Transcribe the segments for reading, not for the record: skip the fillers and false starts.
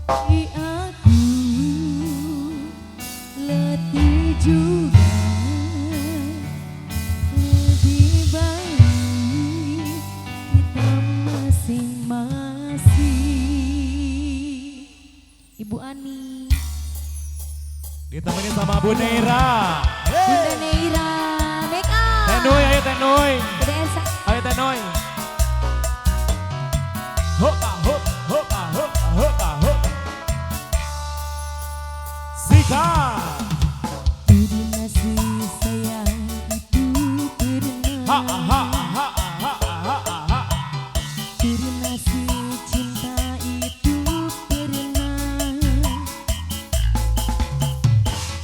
Di aku letih juga, lebih baik kita masing-masing. Ibu Ani ditemani sama Bu Neira. Bunda Neira make up. Tenoy, ayo Tenoy. Bunda Elsa. Ayo Tenoy. Hopa, hop, hopa, hopa, hopa, hop. Sika. Jadi nasi sayang itu Ha pernah, ha ha ha ha ha. jadi nasi cinta itu pernah.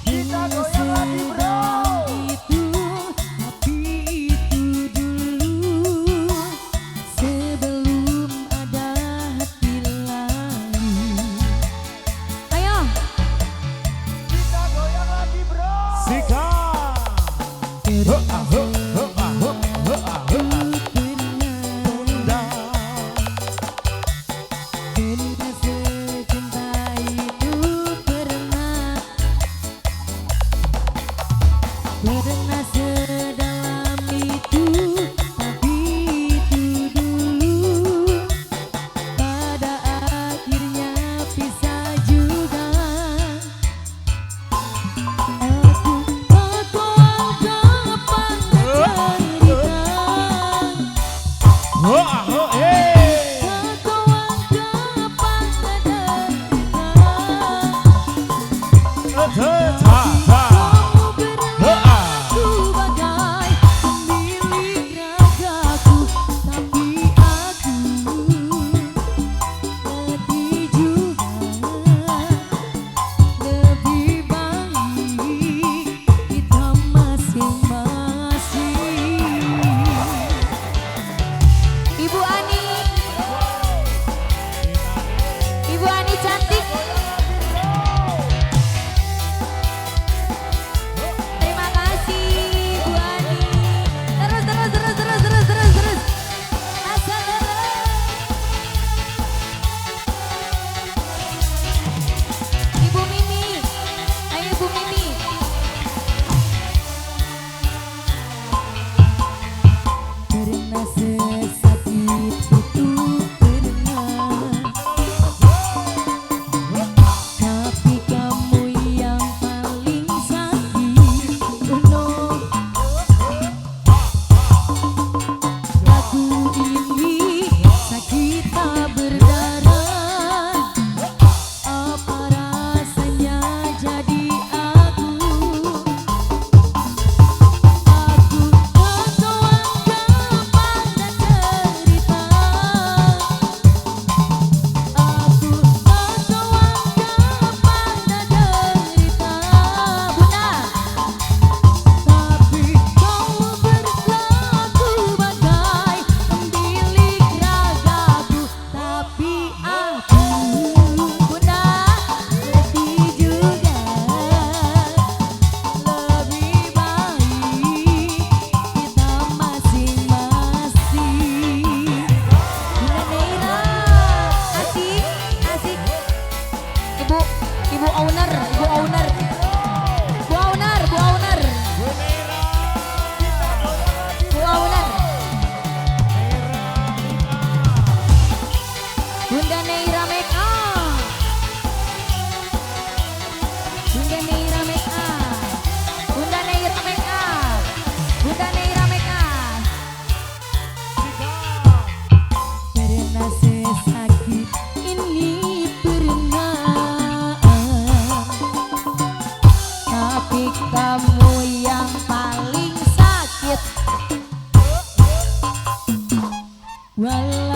Kita goyang lagi bro. Itu, tapi itu dulu sebelum ada hati lain. Ayo. Kita goyang lagi bro. Sika. Hopa, hop, hopa, hop, hopa, hopa. Bunda. Cerita secinta itu pernah sedalam itu, tapi itu dulu pada akhirnya pisah juga. Aku anggap cerita. Ho ho eh. Aku anggap cerita. Ha ha ha. Aku bagai pemilik ragaku, tapi aku letih juga, lebih baik kita masing-masing. Ibu Ani, Ibu Ani cantik. Terima kasih Bu Ani. Terus. Asal terus. Ibu Mimi. Ayo Ibu Mimi. Pernah sesakit itu pernah, tapi kamu yang paling sakit. No, aku ini sakit tak berdarah. Apa rasanya jadi aku? Aku kau anggap pada cerita. Aku kau anggap pada derita. Bunda. Tapi kau berlaku bagai pemilik ragaku, tapi aku Bunda letih juga, lebih baik kita masing-masing. Bunda Neira, asik. Ibu owner. Bunda Neira make up. Bunda Neira make up. Bunda Neira make up. Bunda Neira make up. Pernah sesakit ini pernah, tapi kamu yang paling sakit. Walau